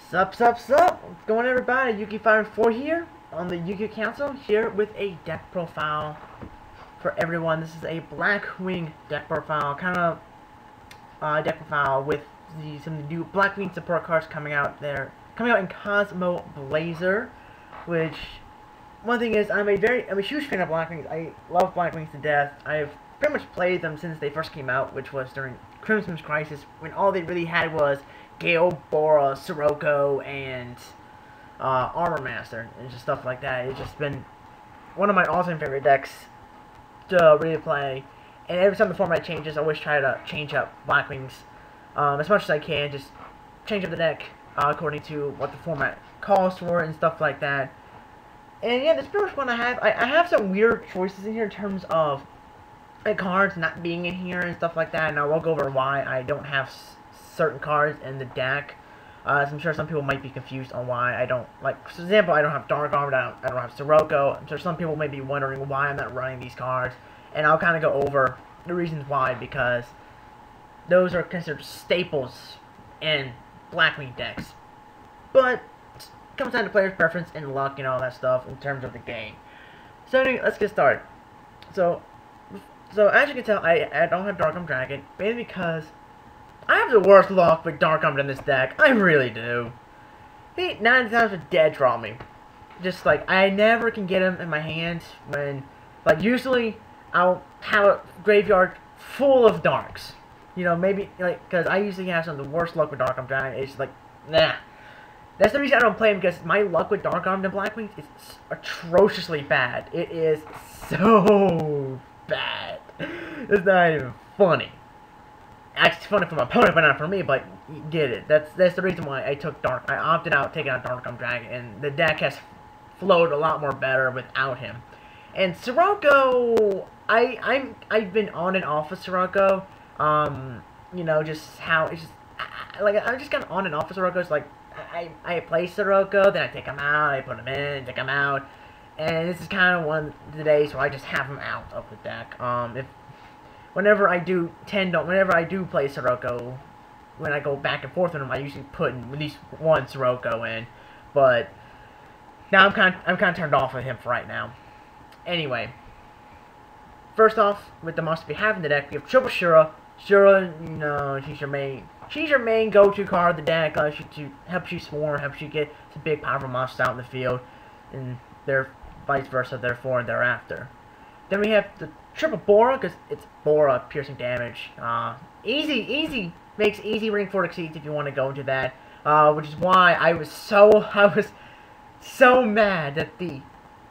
Sup? What's going on, everybody? Yuki504 here on the Yugioh Council, here with a deck profile for everyone. This is a Blackwing deck profile, deck profile with some new Blackwing support cards coming out in Cosmo Blazer. Which, one thing is, I'm a huge fan of Blackwings. I love Blackwings to death. I've pretty much played them since they first came out, which was during Crimson's Crisis, when all they really had was Gale, Bora, Sirocco, and Armor Master, and just stuff like that. It's just been one of my all-time favorite decks to really play. And every time the format changes, I always try to change up Blackwings as much as I can. Just change up the deck according to what the format calls for and stuff like that. And yeah, this first one I have. I have some weird choices in here in terms of cards not being in here and stuff like that. And I will go over why I don't have certain cards in the deck. So I'm sure some people might be confused on why I don't, like, for example, I don't have Dark Armored, I don't have Sirocco. I'm sure some people may be wondering why I'm not running these cards, and I'll kind of go over the reasons why, because those are considered staples in Blackwing decks. But it comes down to player's preference and luck and all that stuff in terms of the game. So anyway, let's get started. So as you can tell, I don't have Dark Armored Dragon, mainly because I have the worst luck with Dark Armored in this deck. I really do. He 9 times would dead draw me. Just like, I never can get him in my hand when, like, usually I'll have a graveyard full of darks. You know, maybe, like, because I usually have some of the worst luck with Dark Armored Dragon. It's like, nah. That's the reason I don't play him, because my luck with Dark Armored and Blackwings is atrociously bad. It is so bad. It's not even funny. Actually, it's funny for my opponent, but not for me, but you get it. That's the reason why I opted out taking out Dark Armored Dragon, and the deck has flowed a lot more better without him. And Sirocco, I've been on and off of Sirocco. You know, just how it's just I'm just kind of on and off of Sirocco. It's like I play Sirocco, then I take him out, I put him in, take him out, and this is kind of one of the days where I just have him out of the deck. Whenever I do play Sirocco, when I go back and forth with him, I usually put at least one Sirocco in. But now I'm kind of turned off with him for right now. Anyway, first off, with the monsters we have in the deck, we have Triple Shura. Shura, you know, she's your main go-to card of the deck. She helps you swarm, helps you get some big powerful monsters out in the field, and they're vice versa, therefore and thereafter. Then we have the Triple Bora, because it's Bora piercing damage. Easy makes easy ring for exceeds if you want to go into that. Which is why I was so mad that the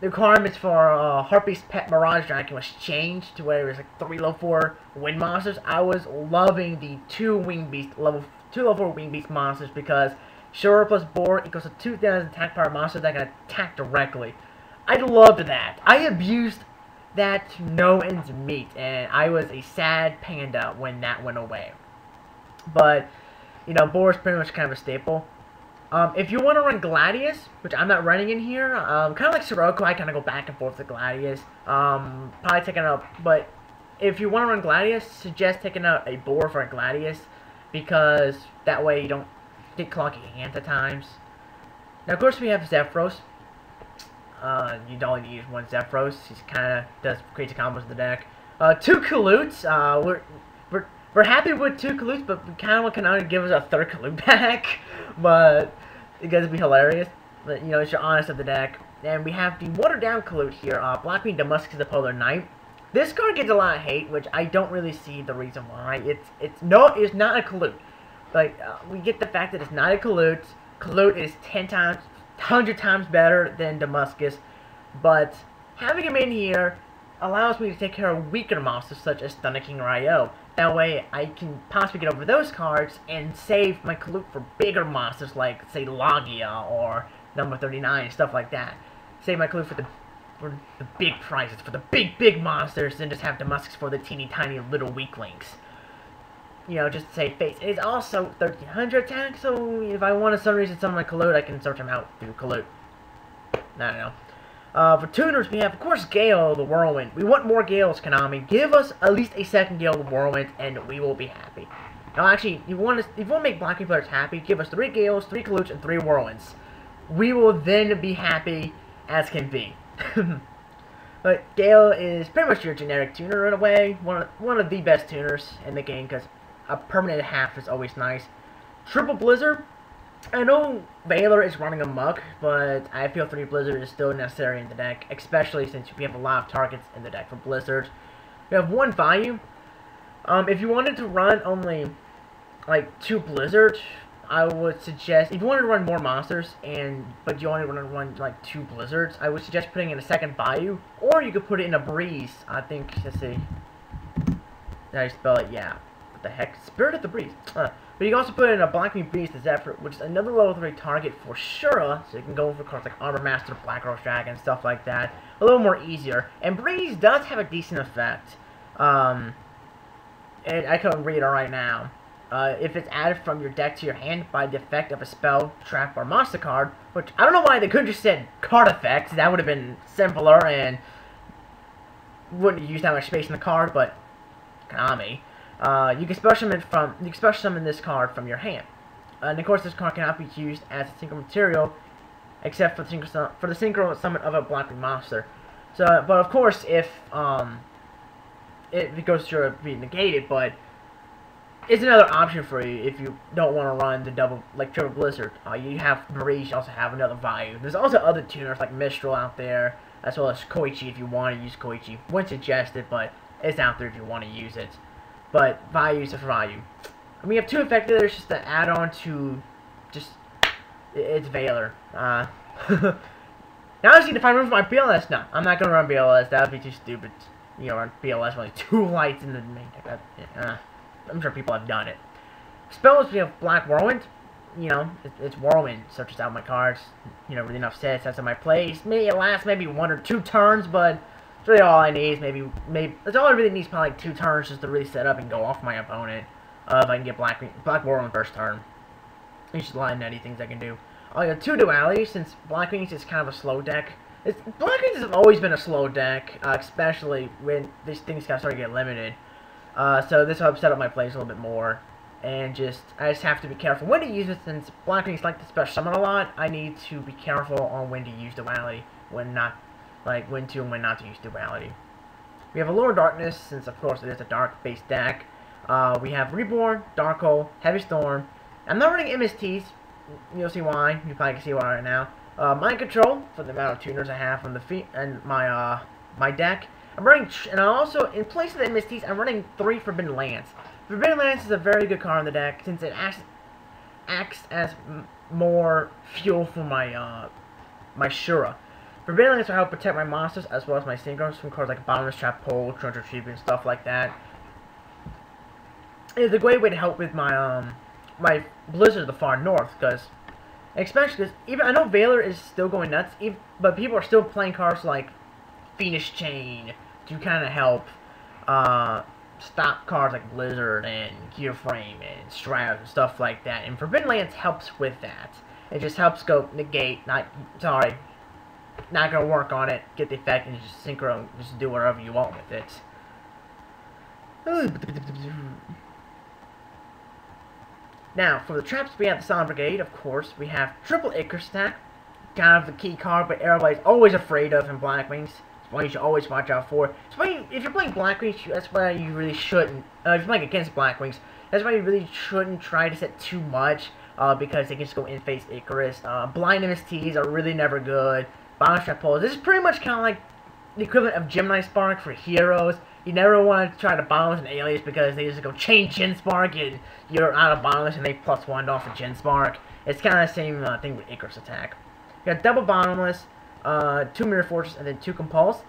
requirements for Harpy's Pet Mirage Dragon was changed to where it was like 3 level 4 wind monsters. I was loving the 2 level 4 wing beast monsters, because Shura plus Bora equals to 2,000 attack power monsters that can attack directly. I loved that. I abused that to no ends meet, and I was a sad panda when that went away. But, you know, Bora's pretty much kind of a staple. If you want to run Gladius, which I'm not running in here, kind of like Sirocco, I kind of go back and forth with Gladius. Probably taking out, but if you want to run Gladius, suggest taking out a Bora for a Gladius, because that way you don't get clunky hands at times. Now, of course, we have Zephyros. You only use one Zephyros. He kind of creates combos in the deck. 2 Kalutes. We're happy with 2 Kalutes, but we kind of want to give us a 3rd Kalute back. But it's gonna be hilarious. But you know, it's your honest of the deck. And we have the watered down Kalute here. Blackwing Damascus the Polar Knight. This card gets a lot of hate, which I don't really see the reason why. It's not a Kalute. Like we get the fact that it's not a Kalute. Kalute is 100 times better than Damascus, but having him in here allows me to take care of weaker monsters such as Thunder King Ryo. That way I can possibly get over those cards and save my Kalute for bigger monsters like, say, Logia or number 39, stuff like that. Save my Kalute for the big prizes, for the big monsters, and just have Damascus for the teeny tiny little weaklings. You know, just to save face. It's also 1300 attack, so if I want to some reason summon my Kalute, I can search him out through Kalute. I don't know. For tuners, we have, of course, Gale the Whirlwind. We want more Gales, Konami. Give us at least a second Gale the Whirlwind, and we will be happy. Now, actually, if you want to make Blackwing players happy, give us 3 Gales, 3 Kaloots, and 3 Whirlwinds. We will then be happy as can be. But Gale is pretty much your generic tuner in a way. One of the best tuners in the game, because a permanent half is always nice. Triple Blizzard. I know Valor is running amok, but I feel 3 Blizzard is still necessary in the deck, especially since we have a lot of targets in the deck for Blizzard. We have 1 Value. If you wanted to run only like 2 Blizzard, I would suggest, if you wanted to run more monsters but you only want to run like 2 Blizzards, I would suggest putting in a second Bayou, or you could put it in a Breeze. I think, let's see, did I spell it? Yeah. What the heck? Spirit of the Breeze. But you can also put in a Blackwing Breeze to Zephyr, which is another level 3 target for Shura, so you can go for cards like Armor Master, Blackwing Dragon, stuff like that. A little more easier. And Breeze does have a decent effect. And I can read it right now. If it's added from your deck to your hand by the effect of a spell, trap, or monster card, which I don't know why they couldn't just said card effects. That would have been simpler and wouldn't use that much space in the card, but Konami. You can special summon this card from your hand. And of course, this card cannot be used as a single material, except for the synchro summon of a Blackwing monster. So, but of course, if it goes to be negated, but it's another option for you if you don't want to run the triple Blizzard. You have Marie, you also have another Value. There's also other tuners like Mistral out there, as well as Koichi if you want to use Koichi. Wouldn't suggest it, but it's out there if you want to use it. But Value is a Value. And we have 2 effectives just to add on to it's Valor. Now I just need to find room for my BLS. No, I'm not going to run BLS. That would be too stupid. You know, run BLS with only 2 lights in the main deck. I'm sure people have done it. Spells, we have Black Whirlwind. You know, it's Whirlwind. Searches out my cards. You know, really enough sets. That's in my place. Maybe it lasts maybe 1 or 2 turns, but it's really all I need. Maybe that's all I really need is probably like 2 turns just to really set up and go off my opponent. If I can get Black Whirlwind first turn. It's just a lot of nutty things I can do. I got 2 dualities since Blackwings is kind of a slow deck. Blackwings has always been a slow deck, especially when these things kind of start to get limited. So this will help set up my plays a little bit more, and I just have to be careful when to use it since Blackwings like to special summon a lot. I need to be careful on when to use duality, when to and when not to use duality. We have a Lower Darkness since of course it is a dark-based deck. We have Reborn, Dark Hole, Heavy Storm. I'm not running MSTs. You'll see why. You probably can see why right now. Mind Control for the amount of tuners I have on the feet and my deck. I'm running, and also, in place of the MSTs, I'm running 3 Forbidden Lands. Forbidden Lands is a very good card in the deck, since it acts as more fuel for my Shura. Forbidden Lands will help protect my monsters, as well as my synchros from cards like Bottomless Trap, Pole, Treasure Retriever, and stuff like that. It's a great way to help with my, my Blizzard of the Far North, because, especially because, even, I know Valor is still going nuts, but people are still playing cards like Phoenix Chain to kind of help stop cards like Blizzard and Gear Frame and Strap and stuff like that. And Forbidden Lands helps with that. It just helps go negate, not gonna work on it, get the effect, and just synchro, just do whatever you want with it. Now, for the traps, we have the Silent Brigade, of course. We have Triple Icarus Attack, kind of the key card, but everybody's always afraid of in Blackwings. One you should always watch out for. If you're playing Blackwings, that's why you really shouldn't. If you're playing against Blackwings, that's why you really shouldn't try to set too much, because they can just go in face Icarus. Blind MSTs are really never good. Bottomless Trap Poles. This is pretty much kind of like the equivalent of Gemini Spark for heroes. You never want to try to Bottomless an Alias because they just go chain Gen Spark and you're out of Bottomless and they +1 off of Gen Spark. It's kind of the same thing with Icarus Attack. You got double Bottomless, 2 Mirror Fortress, and then 2 Compulse.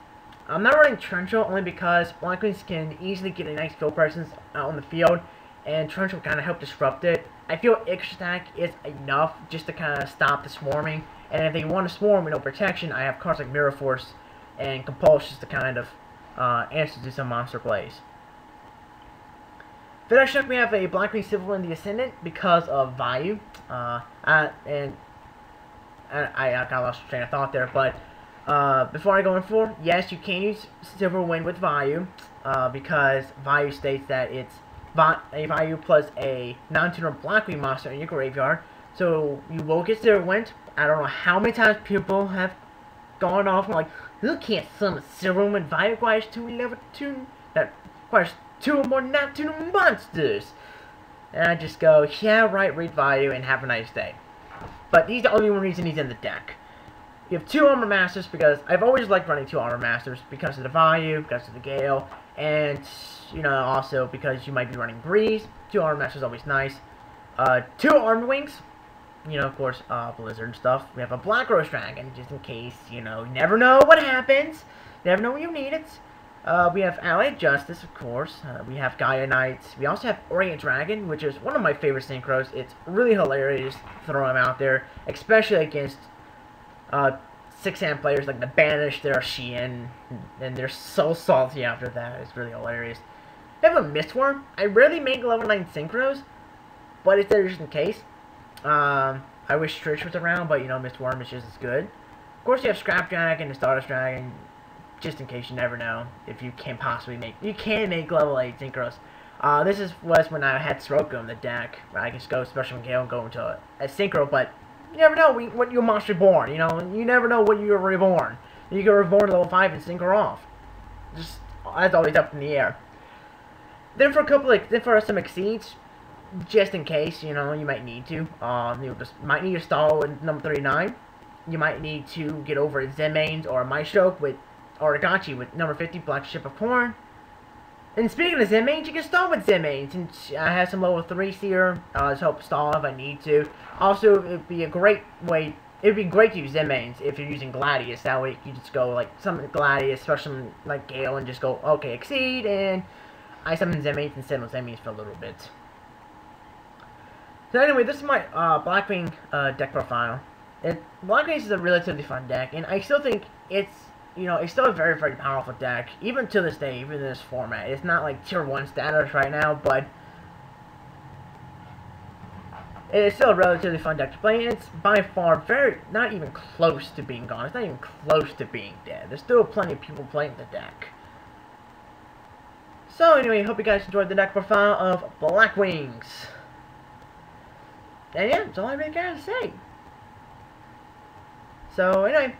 I'm not running Torrential only because Blackwings can easily get a nice field presence out on the field, and Torrential kind of help disrupt it. I feel Icarus Attack is enough just to kind of stop the swarming, and if they want to swarm with no protection, I have cards like Mirror Force and Compulse just to kind of answer to some monster plays. For that check, we have a Blackwing Civil in the Ascendant because of Value, I got lost train of thought there, but before I go in yes, you can use Silver Wind with Value, because Value states that it's a value plus a non-tuner Blackwing monster in your graveyard. So you will get 0 wins. I don't know how many times people have gone off and like, you can't summon 0 win value requires 2 level 2. That requires 2 or more non-tuner monsters. And I just go, yeah, right, read value and have a nice day. But he's the only one reason he's in the deck. You have 2 Armor Masters because I've always liked running 2 Armor Masters because of the value, because of the Gale, and, you know, also because you might be running Breeze. 2 Armor Masters is always nice. 2 Armor Wings, you know, of course, Blizzard and stuff. We have a Blackrow Dragon, just in case, you know, you never know what happens. Never know when you need it. We have Allied Justice, of course. We have Gaia Knights. We also have Orient Dragon, which is one of my favorite synchros. It's really hilarious to throw them out there, especially against 6-hand players like the Banished, they're Shein, and they're so salty after that. It's really hilarious. We have a Mistworm. I rarely make level 9 synchros, but it's there just in case. I wish Trish was around, but you know, Mistworm is just as good. Of course, you have Scrap Dragon and Stardust Dragon, just in case you never know if you can possibly make. You can make level 8 synchros. This was when I had Sroka in the deck. I can just go Special Gale and go into a synchro, but you never know what your monster reborn. You know, you never know what you're reborn. You can reborn to level 5 and synchro off. Just that's always up in the air. Then for some exceeds, just in case, you know, you might need to. You just might need to stall with number 39. You might need to get over Zemains or Maestro with Oragachi with number 50, Black Ship of Corn. And speaking of Zemains, you can stall with Zemains, and I have some level 3s here. Let's help stall if I need to. Also, it'd be a great way. It'd be great to use Zemains if you're using Gladius. That way, you just go like summon Gladius, especially like Gale, and just go okay, exceed, and I summon Zemains and send Zemains for a little bit. So anyway, this is my Blackwing deck profile. Blackwing is a relatively fun deck, and I still think it's, you know, it's still a very, very powerful deck, even to this day, even in this format. It's not like tier 1 status right now, but it's still a relatively fun deck to play, and it's by far not even close to being gone. It's not even close to being dead. There's still plenty of people playing the deck. So anyway, hope you guys enjoyed the deck profile of Blackwings. And yeah, that's all I really got to say. So anyway,